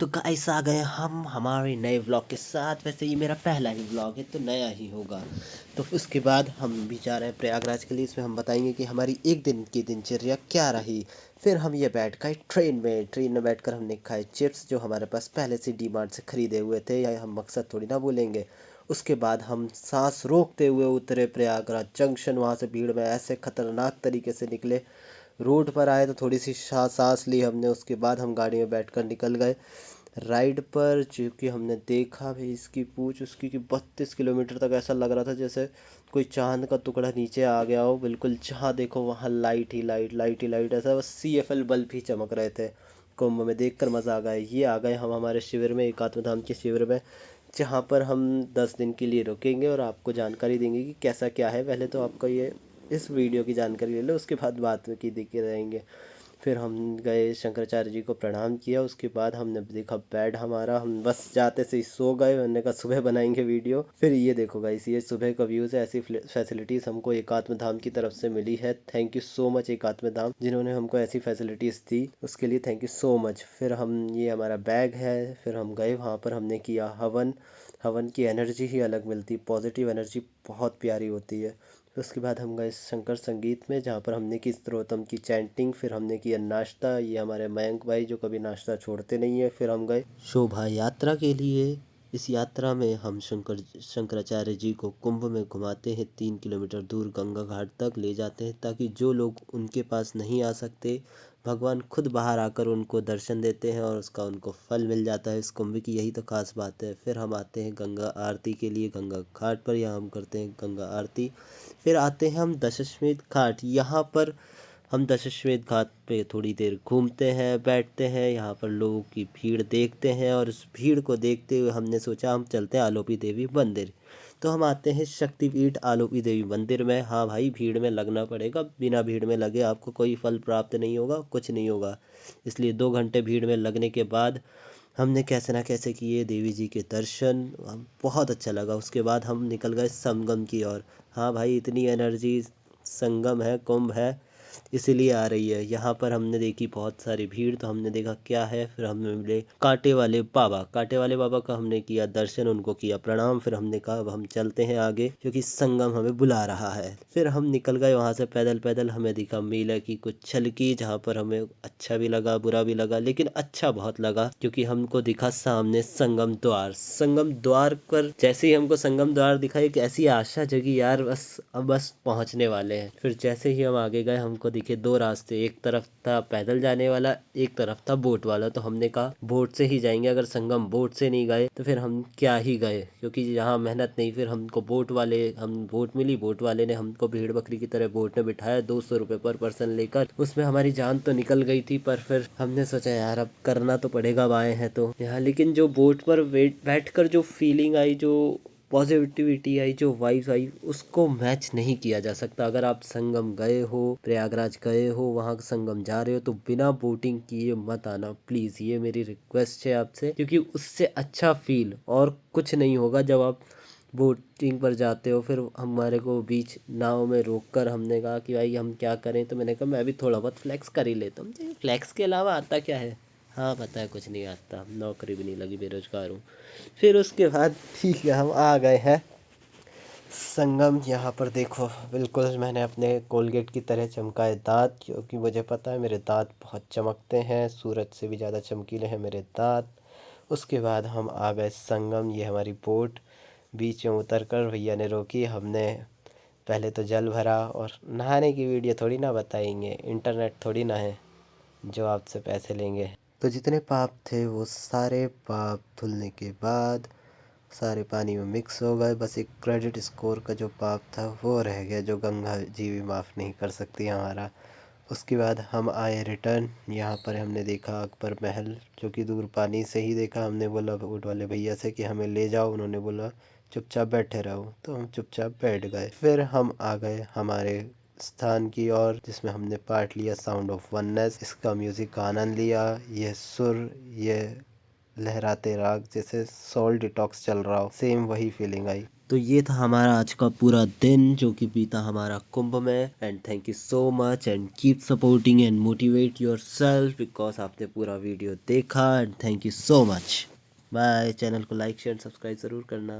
तो गाइस आ गए हम हमारे नए व्लॉग के साथ। वैसे ये मेरा पहला ही व्लॉग है तो नया ही होगा। तो उसके बाद हम भी जा रहे हैं प्रयागराज के लिए। इसमें हम बताएंगे कि हमारी एक दिन की दिनचर्या क्या रही। फिर हम ये बैठ गए ट्रेन में बैठकर हमने खाए चिप्स जो हमारे पास पहले से डी मार्ट से ख़रीदे हुए थे। या हम मकसद थोड़ी ना बोलेंगे। उसके बाद हम सांस रोकते हुए उतरे प्रयागराज जंक्शन। वहाँ से भीड़ में ऐसे ख़तरनाक तरीके से निकले। रोड पर आए तो थोड़ी सी सांस ली हमने। उसके बाद हम गाड़ी में बैठकर निकल गए राइड पर। चूँकि हमने देखा भी इसकी पूछ उसकी कि 32 किलोमीटर तक ऐसा लग रहा था जैसे कोई चांद का टुकड़ा नीचे आ गया हो। बिल्कुल जहाँ देखो वहाँ लाइट ही लाइट, लाइट ही लाइट, ऐसा बस CFL बल्ब ही चमक रहे थे। कुंभ में देखकर मज़ा आ गया। ये आ गए हम हमारे शिविर में, एकात्म धाम के शिविर में, जहाँ पर हम 10 दिन के लिए रुकेंगे और आपको जानकारी देंगे कि कैसा क्या है। पहले तो आपको ये इस वीडियो की जानकारी ले लो, उसके बाद बात में की दिखे रहेंगे। फिर हम गए शंकराचार्य जी को प्रणाम किया। उसके बाद हमने देखा बेड हमारा, हम बस जाते से ही सो गए। मैंने कहा सुबह बनाएंगे वीडियो। फिर ये देखो गाइस, ये सुबह का व्यूज़ है। ऐसी फैसिलिटीज़ हमको एकात्म धाम की तरफ से मिली है। थैंक यू सो मच एकात्म धाम, जिन्होंने हमको ऐसी फैसिलिटीज़ दी, उसके लिए थैंक यू सो मच। फिर हम, ये हमारा बैग है। फिर हम गए वहाँ पर, हमने किया हवन। हवन की एनर्जी ही अलग मिलती, पॉजिटिव एनर्जी बहुत प्यारी होती है। उसके बाद हम गए शंकर संगीत में, जहाँ पर हमने की स्तोत्रम की चैंटिंग। फिर हमने किया नाश्ता, ये हमारे मयंक भाई जो कभी नाश्ता छोड़ते नहीं है। फिर हम गए शोभा यात्रा के लिए। इस यात्रा में हम शंकराचार्य जी को कुंभ में घुमाते हैं। 3 किलोमीटर दूर गंगा घाट तक ले जाते हैं, ताकि जो लोग उनके पास नहीं आ सकते, भगवान खुद बाहर आकर उनको दर्शन देते हैं और उसका उनको फल मिल जाता है। इस कुंभ की यही तो खास बात है। फिर हम आते हैं गंगा आरती के लिए गंगा घाट पर, यहाँ हम करते हैं गंगा आरती। फिर आते हैं हम दशाश्वमेध घाट। यहाँ पर हम दशाश्वमेध घाट पे थोड़ी देर घूमते हैं, बैठते हैं, यहाँ पर लोगों की भीड़ देखते हैं। और उस भीड़ को देखते हुए हमने सोचा हम चलते हैं आलोपी देवी मंदिर। तो हम आते हैं शक्तिपीठ आलोपी देवी मंदिर में। हाँ भाई, भीड़ में लगना पड़ेगा, बिना भीड़ में लगे आपको कोई फल प्राप्त नहीं होगा, कुछ नहीं होगा। इसलिए 2 घंटे भीड़ में लगने के बाद हमने कैसे ना कैसे किए देवी जी के दर्शन। हम बहुत अच्छा लगा। उसके बाद हम निकल गए संगम की ओर। हाँ भाई, इतनी एनर्जी, संगम है, कुंभ है, इसीलिए आ रही है। यहाँ पर हमने देखी बहुत सारी भीड़, तो हमने देखा क्या है। फिर हमें मिले कांटे वाले बाबा। कांटे वाले बाबा का हमने किया दर्शन, उनको किया प्रणाम। फिर हमने कहा अब हम चलते हैं आगे, क्योंकि संगम हमें बुला रहा है। फिर हम निकल गए वहाँ से पैदल पैदल। हमें दिखा मेला की कुछ छलकी, जहाँ पर हमें अच्छा भी लगा बुरा भी लगा, लेकिन अच्छा बहुत लगा, क्योंकि हमको दिखा सामने संगम द्वार। संगम द्वार पर जैसे ही हमको संगम द्वार दिखा, एक ऐसी आशा जगी यार, बस अब बस पहुँचने वाले हैं। फिर जैसे ही हम आगे गए, हमको दिखे 2 रास्ते। एक तरफ था पैदल जाने वाला, एक तरफ था बोट वाला। तो हमने कहा बोट से ही जाएंगे, अगर संगम बोट से नहीं गए तो फिर हम क्या ही गए, क्योंकि यहाँ मेहनत नहीं। फिर हमको हम बोट मिली, बोट वाले ने हमको भेड़ बकरी की तरह बोट में बिठाया, 200 रुपये पर पर्सन लेकर। उसमें हमारी जान तो निकल गई थी, पर फिर हमने सोचा यार अब करना तो पड़ेगा, अब आए हैं तो यहाँ। लेकिन जो बोट पर बैठ कर जो फीलिंग आई, जो पॉजिटिविटी आई, जो वाइब्स आई, उसको मैच नहीं किया जा सकता। अगर आप संगम गए हो, प्रयागराज गए हो, वहाँ संगम जा रहे हो, तो बिना बोटिंग किए मत आना प्लीज़। ये मेरी रिक्वेस्ट है आपसे, क्योंकि उससे अच्छा फील और कुछ नहीं होगा। जब आप बोटिंग पर जाते हो, फिर हमारे को बीच नाव में रोक कर हमने कहा कि भाई हम क्या करें, तो मैंने कहा मैं भी थोड़ा बहुत फ्लैक्स कर ही लेता हूँ। मुझे फ्लैक्स के अलावा आता क्या है? हाँ पता है, कुछ नहीं आता, नौकरी भी नहीं लगी, बेरोजगार हूँ। फिर उसके बाद ठीक है, हम आ गए हैं संगम। यहाँ पर देखो, बिल्कुल मैंने अपने कोलगेट की तरह चमकाए दांत, क्योंकि मुझे पता है मेरे दांत बहुत चमकते हैं, सूरज से भी ज़्यादा चमकीले हैं मेरे दांत। उसके बाद हम आ गए संगम। ये हमारी बोट बीच में उतर कर भैया ने रोकी। हमने पहले तो जल भरा, और नहाने की वीडियो थोड़ी ना बताएंगे, इंटरनेट थोड़ी ना है जो आपसे पैसे लेंगे। तो जितने पाप थे वो सारे पाप धुलने के बाद सारे पानी में मिक्स हो गए। बस एक क्रेडिट स्कोर का जो पाप था वो रह गया, जो गंगा जी भी माफ़ नहीं कर सकती हमारा। उसके बाद हम आए रिटर्न। यहाँ पर हमने देखा अकबर महल, जो कि दूर पानी से ही देखा। हमने बोला बोट वाले भैया से कि हमें ले जाओ, उन्होंने बोला चुपचाप बैठे रहो, तो हम चुपचाप बैठ गए। फिर हम आ गए हमारे स्थान की ओर, जिसमें हमने पार्ट लिया साउंड ऑफ वननेस। इसका म्यूज़िक का आनंद लिया। ये सुर, ये लहराते राग, जैसे सोल डिटॉक्स चल रहा हो, सेम वही फीलिंग आई। तो ये था हमारा आज का पूरा दिन जो कि बीता हमारा कुंभ में। And thank you so much and keep supporting and motivate yourself because आपने पूरा वीडियो देखा। And thank you so much. Bye. Channel को लाइक शेयर सब्सक्राइब ज़रूर करना।